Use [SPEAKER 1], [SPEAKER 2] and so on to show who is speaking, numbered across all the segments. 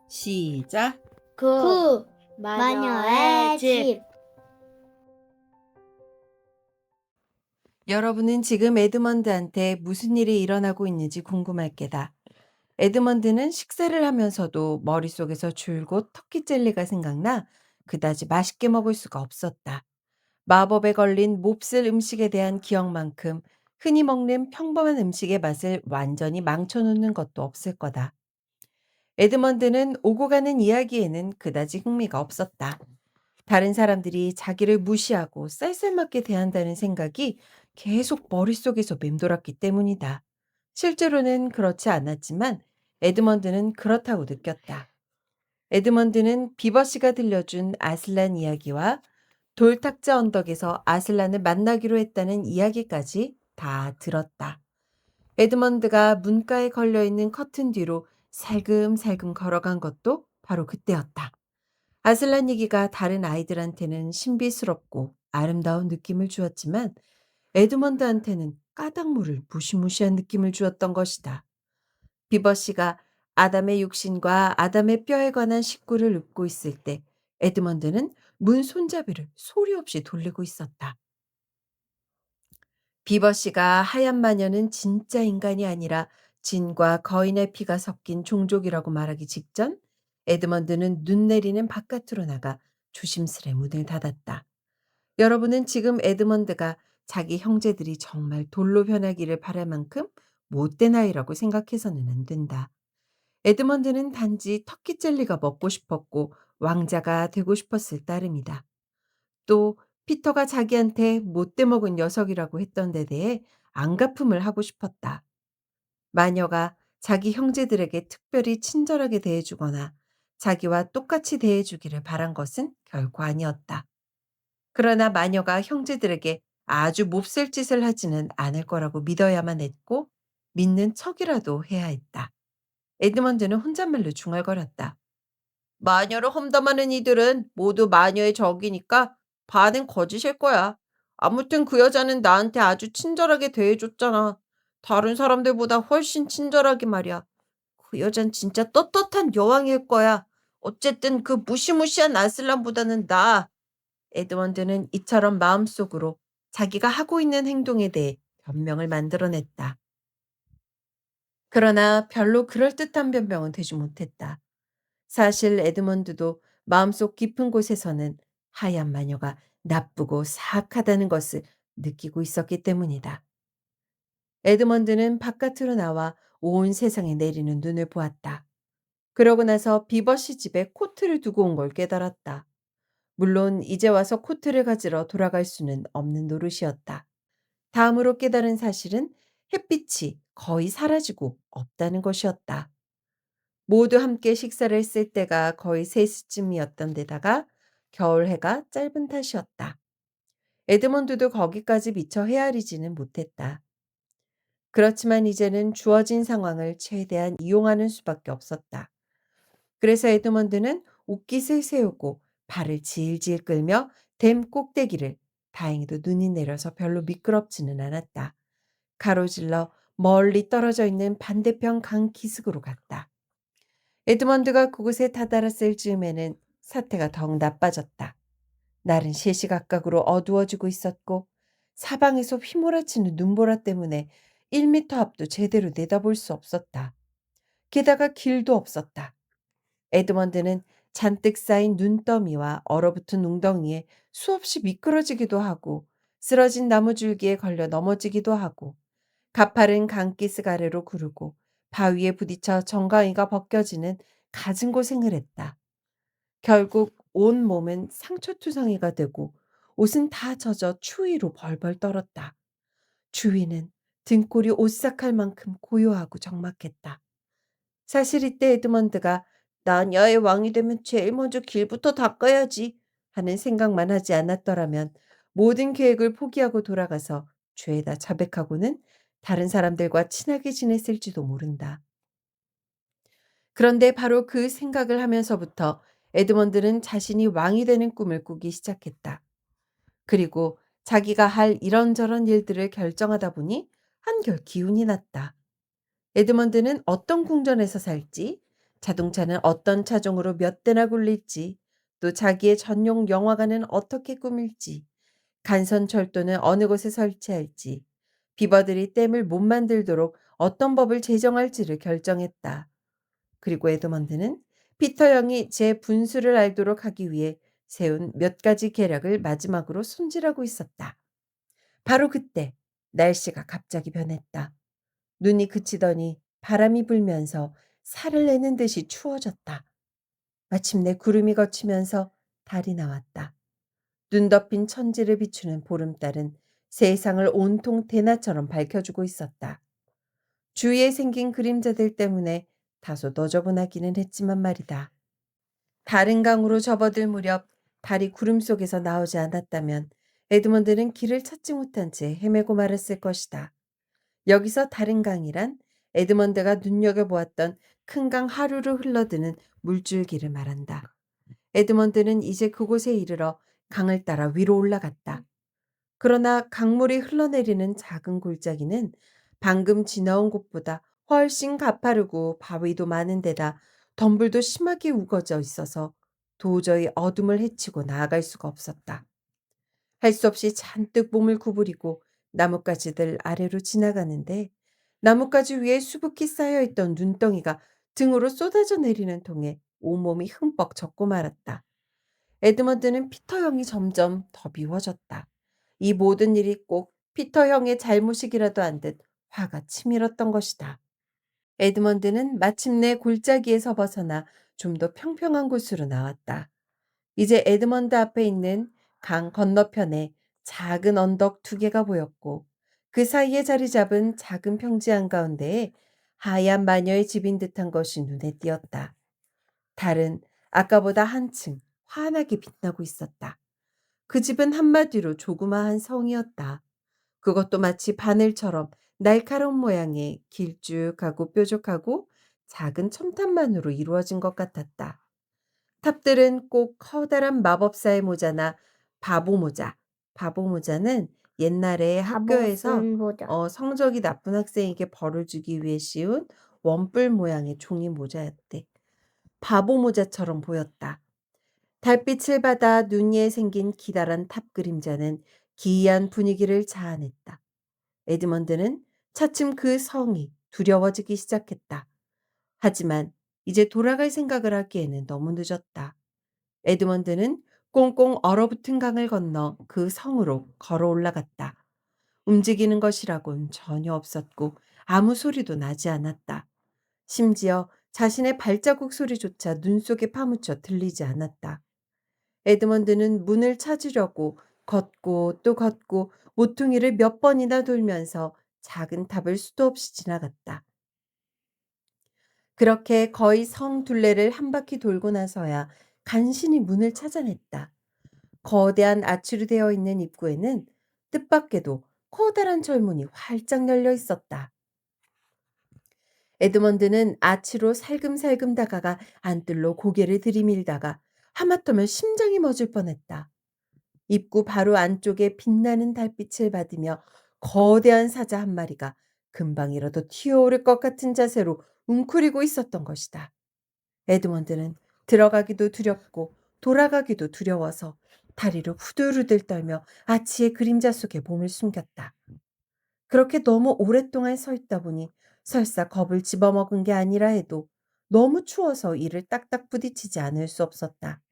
[SPEAKER 1] 시작.
[SPEAKER 2] 그 마녀의 집.
[SPEAKER 1] 여러분은 지금 에드먼드한테 무슨 일이 일어나고 있는지 궁금할 게다. 에드먼드는 식사를 하면서도 머릿속에서 줄곧 터키 젤리가 생각나 그다지 맛있게 먹을 수가 없었다. 마법에 걸린 몹쓸 음식에 대한 기억만큼 흔히 먹는 평범한 음식의 맛을 완전히 망쳐놓는 것도 없을 거다. 에드먼드는 오고 가는 이야기에는 그다지 흥미가 없었다. 다른 사람들이 자기를 무시하고 쌀쌀맞게 대한다는 생각이 계속 머릿속에서 맴돌았기 때문이다. 실제로는 그렇지 않았지만 에드먼드는 그렇다고 느꼈다. 에드먼드는 비버씨가 들려준 아슬란 이야기와 돌탁자 언덕에서 아슬란을 만나기로 했다는 이야기까지 다 들었다. 에드먼드가 문가에 걸려있는 커튼 뒤로 살금살금 걸어간 것도 바로 그때였다. 아슬란 얘기가 다른 아이들한테는 신비스럽고 아름다운 느낌을 주었지만 에드먼드한테는 까닭모를 무시무시한 느낌을 주었던 것이다. 비버씨가 아담의 육신과 아담의 뼈에 관한 식구를 읊고 있을 때 에드먼드는 문 손잡이를 소리 없이 돌리고 있었다. 비버씨가 하얀 마녀는 진짜 인간이 아니라 진과 거인의 피가 섞인 종족이라고 말하기 직전 에드먼드는 눈 내리는 바깥으로 나가 조심스레 문을 닫았다. 여러분은 지금 에드먼드가 자기 형제들이 정말 돌로 변하기를 바랄 만큼 못된 아이라고 생각해서는 안 된다. 에드먼드는 단지 터키 젤리가 먹고 싶었고 왕자가 되고 싶었을 따름이다. 또 피터가 자기한테 못돼 먹은 녀석이라고 했던 데 대해 안갚음을 하고 싶었다. 마녀가 자기 형제들에게 특별히 친절하게 대해주거나 자기와 똑같이 대해주기를 바란 것은 결코 아니었다. 그러나 마녀가 형제들에게 아주 몹쓸 짓을 하지는 않을 거라고 믿어야만 했고 믿는 척이라도 해야 했다. 에드먼드는 혼잣말로 중얼거렸다. 마녀를 험담하는 이들은 모두 마녀의 적이니까 반은 거짓일 거야. 아무튼 그 여자는 나한테 아주 친절하게 대해줬잖아. 다른 사람들보다 훨씬 친절하게 말이야. 그 여잔 진짜 떳떳한 여왕일 거야. 어쨌든 그 무시무시한 아슬란보다는 나아. 에드먼드는 이처럼 마음속으로 자기가 하고 있는 행동에 대해 변명을 만들어냈다. 그러나 별로 그럴듯한 변명은 되지 못했다. 사실 에드먼드도 마음속 깊은 곳에서는 하얀 마녀가 나쁘고 사악하다는 것을 느끼고 있었기 때문이다. 에드먼드는 바깥으로 나와 온 세상에 내리는 눈을 보았다. 그러고 나서 비버시 집에 코트를 두고 온 걸 깨달았다. 물론 이제 와서 코트를 가지러 돌아갈 수는 없는 노릇이었다. 다음으로 깨달은 사실은 햇빛이 거의 사라지고 없다는 것이었다. 모두 함께 식사를 했을 때가 거의 3시쯤이었던 데다가 겨울 해가 짧은 탓이었다. 에드먼드도 거기까지 미처 헤아리지는 못했다. 그렇지만 이제는 주어진 상황을 최대한 이용하는 수밖에 없었다. 그래서 에드먼드는 옷깃을 세우고 발을 질질 끌며 댐 꼭대기를 다행히도 눈이 내려서 별로 미끄럽지는 않았다. 가로질러 멀리 떨어져 있는 반대편 강 기슭으로 갔다. 에드먼드가 그곳에 다다랐을 즈음에는 사태가 더욱 나빠졌다. 날은 시시각각으로 어두워지고 있었고 사방에서 휘몰아치는 눈보라 때문에 1미터 앞도 제대로 내다볼 수 없었다. 게다가 길도 없었다. 에드먼드는 잔뜩 쌓인 눈더미와 얼어붙은 웅덩이에 수없이 미끄러지기도 하고 쓰러진 나무줄기에 걸려 넘어지기도 하고 가파른 강기슭 아래로 구르고 바위에 부딪혀 정강이가 벗겨지는 갖은 고생을 했다. 결국 온 몸은 상처투성이가 되고 옷은 다 젖어 추위로 벌벌 떨었다. 주위는 등골이 오싹할 만큼 고요하고 적막했다. 사실 이때 에드먼드가 나녀의 왕이 되면 제일 먼저 길부터 닦아야지 하는 생각만 하지 않았더라면 모든 계획을 포기하고 돌아가서 죄에다 자백하고는 다른 사람들과 친하게 지냈을지도 모른다. 그런데 바로 그 생각을 하면서부터 에드먼드는 자신이 왕이 되는 꿈을 꾸기 시작했다. 그리고 자기가 할 이런저런 일들을 결정하다 보니 한결 기운이 났다. 에드먼드는 어떤 궁전에서 살지, 자동차는 어떤 차종으로 몇 대나 굴릴지, 또 자기의 전용 영화관은 어떻게 꾸밀지, 간선철도는 어느 곳에 설치할지, 비버들이 댐을 못 만들도록 어떤 법을 제정할지를 결정했다. 그리고 에드먼드는 피터 형이 제 분수를 알도록 하기 위해 세운 몇 가지 계략을 마지막으로 손질하고 있었다. 바로 그때 날씨가 갑자기 변했다. 눈이 그치더니 바람이 불면서 살을 내는 듯이 추워졌다. 마침내 구름이 걷히면서 달이 나왔다. 눈 덮인 천지를 비추는 보름달은 세상을 온통 대낮처럼 밝혀주고 있었다. 주위에 생긴 그림자들 때문에 다소 너저분하기는 했지만 말이다. 다른 강으로 접어들 무렵 달이 구름 속에서 나오지 않았다면 에드먼드는 길을 찾지 못한 채 헤매고 말았을 것이다. 여기서 다른 강이란 에드먼드가 눈여겨보았던 큰 강 하류로 흘러드는 물줄기를 말한다. 에드먼드는 이제 그곳에 이르러 강을 따라 위로 올라갔다. 그러나 강물이 흘러내리는 작은 골짜기는 방금 지나온 곳보다 훨씬 가파르고 바위도 많은 데다 덤불도 심하게 우거져 있어서 도저히 어둠을 헤치고 나아갈 수가 없었다. 할 수 없이 잔뜩 몸을 구부리고 나뭇가지들 아래로 지나가는데 나뭇가지 위에 수북히 쌓여있던 눈덩이가 등으로 쏟아져 내리는 통에 온몸이 흠뻑 젖고 말았다. 에드먼드는 피터 형이 점점 더 미워졌다. 이 모든 일이 꼭 피터 형의 잘못이기라도 한 듯 화가 치밀었던 것이다. 에드먼드는 마침내 골짜기에서 벗어나 좀 더 평평한 곳으로 나왔다. 이제 에드먼드 앞에 있는 강 건너편에 작은 언덕 두 개가 보였고 그 사이에 자리 잡은 작은 평지 한가운데에 하얀 마녀의 집인 듯한 것이 눈에 띄었다. 달은 아까보다 한층 환하게 빛나고 있었다. 그 집은 한마디로 조그마한 성이었다. 그것도 마치 바늘처럼 날카로운 모양의 길쭉하고 뾰족하고 작은 첨탑만으로 이루어진 것 같았다. 탑들은 꼭 커다란 마법사의 모자나 바보 모자. 바보 모자는 옛날에
[SPEAKER 2] 바보
[SPEAKER 1] 학교에서
[SPEAKER 2] 쓴 모자.
[SPEAKER 1] 성적이 나쁜 학생에게 벌을 주기 위해 씌운 원뿔 모양의 종이 모자였대. 바보 모자처럼 보였다. 달빛을 받아 눈 위에 생긴 기다란 탑 그림자는 기이한 분위기를 자아냈다. 에드먼드는 차츰 그 성이 두려워지기 시작했다. 하지만 이제 돌아갈 생각을 하기에는 너무 늦었다. 에드먼드는 꽁꽁 얼어붙은 강을 건너 그 성으로 걸어 올라갔다. 움직이는 것이라곤 전혀 없었고 아무 소리도 나지 않았다. 심지어 자신의 발자국 소리조차 눈 속에 파묻혀 들리지 않았다. 에드먼드는 문을 찾으려고 걷고 또 걷고 모퉁이를 몇 번이나 돌면서 작은 탑을 수도 없이 지나갔다. 그렇게 거의 성 둘레를 한 바퀴 돌고 나서야 간신히 문을 찾아냈다. 거대한 아치로 되어 있는 입구에는 뜻밖에도 커다란 철문이 활짝 열려 있었다. 에드먼드는 아치로 살금살금 다가가 안뜰로 고개를 들이밀다가 하마터면 심장이 멎을 뻔했다. 입구 바로 안쪽에 빛나는 달빛을 받으며 거대한 사자 한 마리가 금방이라도 튀어오를 것 같은 자세로 웅크리고 있었던 것이다. 에드먼드는 들어가기도 두렵고 돌아가기도 두려워서 다리를 후들후들 떨며 아치의 그림자 속에 몸을 숨겼다. 그렇게 너무 오랫동안 서 있다 보니 설사 겁을 집어먹은 게 아니라 해도 너무 추워서 이를 딱딱 부딪히지 않을 수 없었다.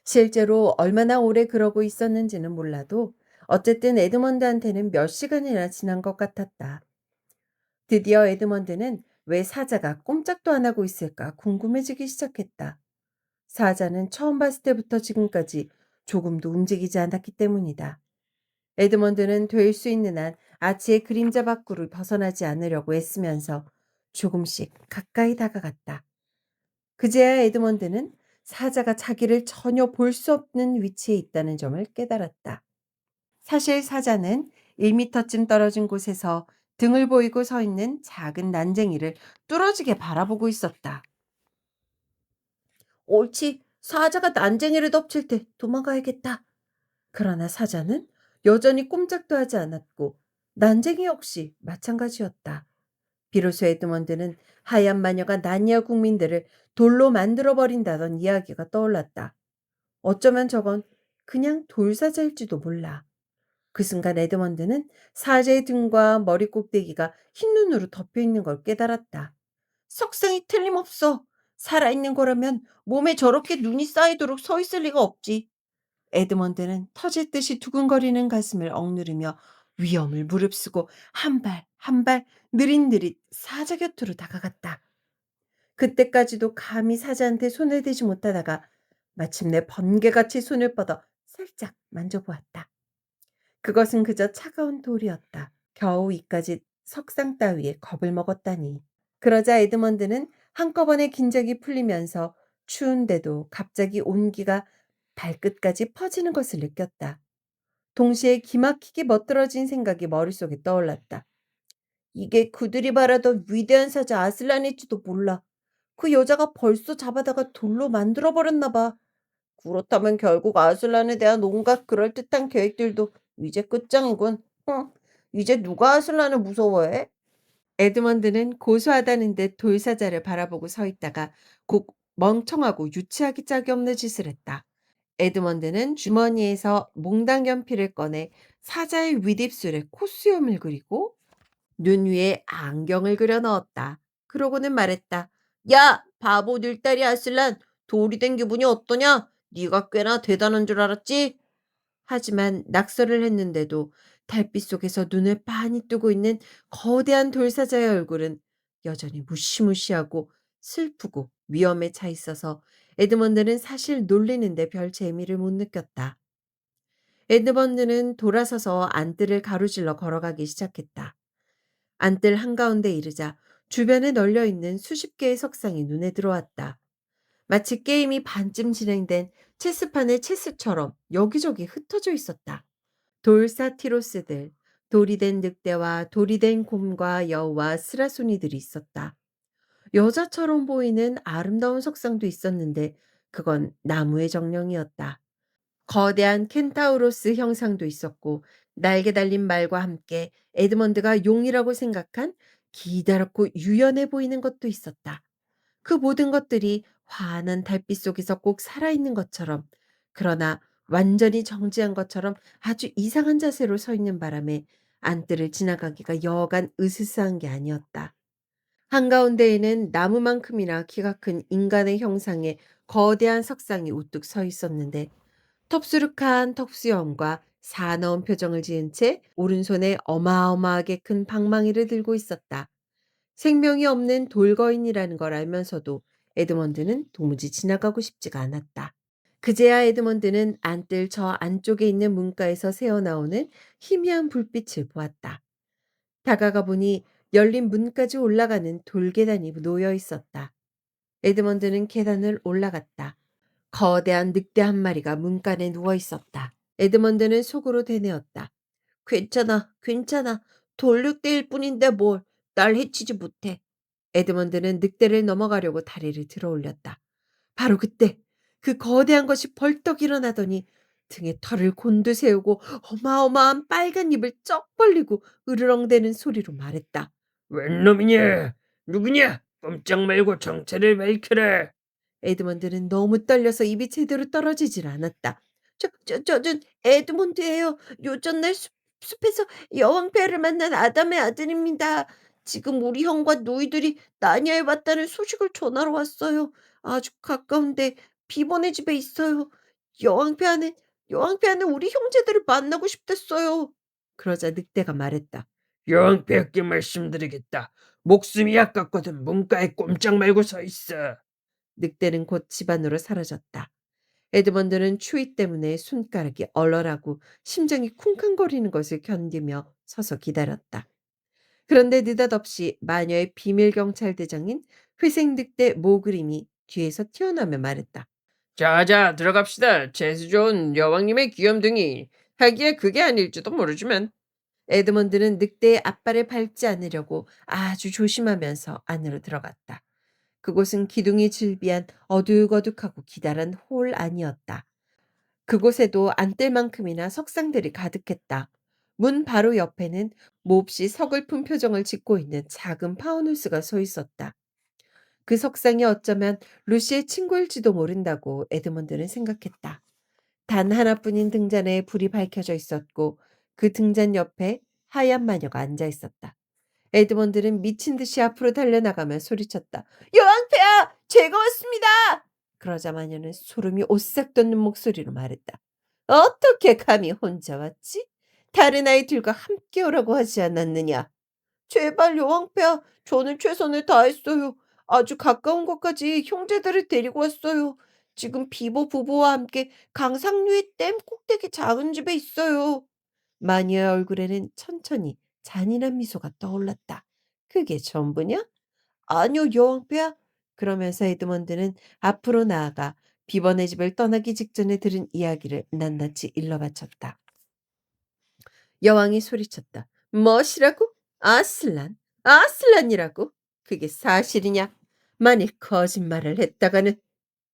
[SPEAKER 1] 실제로 얼마나 오래 그러고 있었는지는 몰라도 어쨌든 에드먼드한테는 몇 시간이나 지난 것 같았다. 드디어 에드먼드는 왜 사자가 꼼짝도 안 하고 있을까 궁금해지기 시작했다. 사자는 처음 봤을 때부터 지금까지 조금도 움직이지 않았기 때문이다. 에드먼드는 될 수 있는 한 아치의 그림자 밖으로 벗어나지 않으려고 애쓰면서 조금씩 가까이 다가갔다. 그제야 에드먼드는 사자가 자기를 전혀 볼 수 없는 위치에 있다는 점을 깨달았다. 사실 사자는 1미터쯤 떨어진 곳에서 등을 보이고 서 있는 작은 난쟁이를 뚫어지게 바라보고 있었다. 옳지, 사자가 난쟁이를 덮칠 때 도망가야겠다. 그러나 사자는 여전히 꼼짝도 하지 않았고 난쟁이 역시 마찬가지였다. 비로소 에드먼드는 하얀 마녀가 나니아 국민들을 돌로 만들어 버린다던 이야기가 떠올랐다. 어쩌면 저건 그냥 돌사자일지도 몰라. 그 순간 에드먼드는 사자의 등과 머리 꼭대기가 흰눈으로 덮여 있는 걸 깨달았다. 석상이 틀림없어. 살아있는 거라면 몸에 저렇게 눈이 쌓이도록 서 있을 리가 없지. 에드먼드는 터질 듯이 두근거리는 가슴을 억누르며 위험을 무릅쓰고 한 발 한 발 느릿느릿 사자 곁으로 다가갔다. 그때까지도 감히 사자한테 손을 대지 못하다가 마침내 번개같이 손을 뻗어 살짝 만져보았다. 그것은 그저 차가운 돌이었다. 겨우 이까짓 석상 따위에 겁을 먹었다니. 그러자 에드먼드는 한꺼번에 긴장이 풀리면서 추운데도 갑자기 온기가 발끝까지 퍼지는 것을 느꼈다. 동시에 기막히게 멋들어진 생각이 머릿속에 떠올랐다. 이게 그들이 바라던 위대한 사자 아슬란일지도 몰라. 그 여자가 벌써 잡아다가 돌로 만들어버렸나 봐. 그렇다면 결국 아슬란에 대한 온갖 그럴듯한 계획들도 이제 끝장이군. 이제 누가 아슬란을 무서워해? 에드먼드는 고소하다는 듯 돌사자를 바라보고 서 있다가 곧 멍청하고 유치하기 짝이 없는 짓을 했다. 에드먼드는 주머니에서 몽당 연필을 꺼내 사자의 윗입술에 콧수염을 그리고 눈 위에 안경을 그려 넣었다. 그러고는 말했다. 야, 바보 늘다리 아슬란, 돌이 된 기분이 어떠냐? 네가 꽤나 대단한 줄 알았지? 하지만 낙서를 했는데도 달빛 속에서 눈을 빤히 뜨고 있는 거대한 돌사자의 얼굴은 여전히 무시무시하고 슬프고 위험에 차 있어서 에드먼드는 사실 놀리는데 별 재미를 못 느꼈다. 에드먼드는 돌아서서 안뜰을 가로질러 걸어가기 시작했다. 안뜰 한가운데 이르자 주변에 널려 있는 수십 개의 석상이 눈에 들어왔다. 마치 게임이 반쯤 진행된 체스판의 체스처럼 여기저기 흩어져 있었다. 돌사티로스들, 돌이 된 늑대와 돌이 된 곰과 여우와 스라소니들이 있었다. 여자처럼 보이는 아름다운 석상도 있었는데 그건 나무의 정령이었다. 거대한 켄타우로스 형상도 있었고 날개 달린 말과 함께 에드먼드가 용이라고 생각한 기다랗고 유연해 보이는 것도 있었다. 그 모든 것들이 환한 달빛 속에서 꼭 살아있는 것처럼, 그러나 완전히 정지한 것처럼 아주 이상한 자세로 서 있는 바람에 안뜰을 지나가기가 여간 으스스한 게 아니었다. 한가운데에는 나무만큼이나 키가 큰 인간의 형상의 거대한 석상이 우뚝 서 있었는데 텁수룩한 턱수염과 사나운 표정을 지은 채 오른손에 어마어마하게 큰 방망이를 들고 있었다. 생명이 없는 돌거인이라는 걸 알면서도 에드먼드는 도무지 지나가고 싶지가 않았다. 그제야 에드먼드는 안뜰 저 안쪽에 있는 문가에서 새어나오는 희미한 불빛을 보았다. 다가가 보니 열린 문까지 올라가는 돌계단이 놓여 있었다. 에드먼드는 계단을 올라갔다. 거대한 늑대 한 마리가 문간에 누워 있었다. 에드먼드는 속으로 되뇌었다. 괜찮아, 괜찮아. 돌늑대일 뿐인데 뭘. 날 해치지 못해. 에드먼드는 늑대를 넘어가려고 다리를 들어 올렸다. 바로 그때 그 거대한 것이 벌떡 일어나더니 등에 털을 곤두세우고 어마어마한 빨간 입을 쩍 벌리고 으르렁대는 소리로 말했다.
[SPEAKER 3] 웬 놈이냐? 누구냐? 꼼짝 말고 정체를 밝혀라.
[SPEAKER 1] 에드먼드는 너무 떨려서 입이 제대로 떨어지질 않았다. 저는 에드먼드예요. 요전날 숲에서 여왕폐를 만난 아담의 아들입니다. 지금 우리 형과 노이들이 나니아에 왔다는 소식을 전하러 왔어요. 아주 가까운데 비번의 집에 있어요. 여왕폐하는 여왕폐하는 우리 형제들을 만나고 싶댔어요. 그러자 늑대가 말했다.
[SPEAKER 3] 여왕폐하께 말씀드리겠다. 목숨이 아깝거든 문가에 꼼짝 말고 서 있어.
[SPEAKER 1] 늑대는 곧 집 안으로 사라졌다. 에드먼드는 추위 때문에 손가락이 얼얼하고 심장이 쿵쾅거리는 것을 견디며 서서 기다렸다. 그런데 느닷없이 마녀의 비밀 경찰대장인 회색 늑대 모그림이 뒤에서 튀어나오며 말했다.
[SPEAKER 3] 자자 들어갑시다. 재수 좋은 여왕님의 귀염둥이. 하기에 그게 아닐지도 모르지만.
[SPEAKER 1] 에드먼드는 늑대의 앞발을 밟지 않으려고 아주 조심하면서 안으로 들어갔다. 그곳은 기둥이 즐비한 어둑어둑하고 기다란 홀 안이었다. 그곳에도 안뜰만큼이나 석상들이 가득했다. 문 바로 옆에는 몹시 서글픈 표정을 짓고 있는 작은 파우누스가 서 있었다. 그 석상이 어쩌면 루시의 친구일지도 모른다고 에드먼드는 생각했다. 단 하나뿐인 등잔에 불이 밝혀져 있었고 그 등잔 옆에 하얀 마녀가 앉아 있었다. 에드먼드는 미친 듯이 앞으로 달려나가며 소리쳤다. 여왕폐하! 제가 왔습니다! 그러자 마녀는 소름이 오싹 돋는 목소리로 말했다. 어떻게 감히 혼자 왔지? 다른 아이들과 함께 오라고 하지 않았느냐? 제발 여왕폐하, 저는 최선을 다했어요. 아주 가까운 곳까지 형제들을 데리고 왔어요. 지금 비보 부부와 함께 강상류의 댐 꼭대기 작은 집에 있어요. 마녀의 얼굴에는 천천히 잔인한 미소가 떠올랐다. 그게 전부냐? 아니요, 여왕폐하. 그러면서 에드먼드는 앞으로 나아가 비번의 집을 떠나기 직전에 들은 이야기를 낱낱이 일러 바쳤다. 여왕이 소리쳤다. 뭐시라고? 아슬란? 아슬란이라고? 그게 사실이냐? 만일 거짓말을 했다가는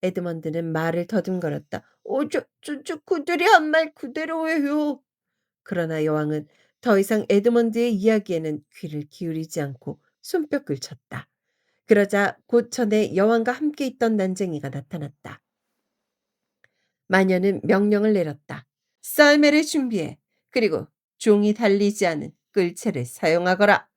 [SPEAKER 1] 에드먼드는 말을 더듬거렸다. 그들이 한 말 그대로예요. 그러나 여왕은 더 이상 에드먼드의 이야기에는 귀를 기울이지 않고 손뼉을 쳤다. 그러자 곧 전에 여왕과 함께 있던 난쟁이가 나타났다. 마녀는 명령을 내렸다. 썰매를 준비해. 그리고 종이 달리지 않은 끌채를 사용하거라.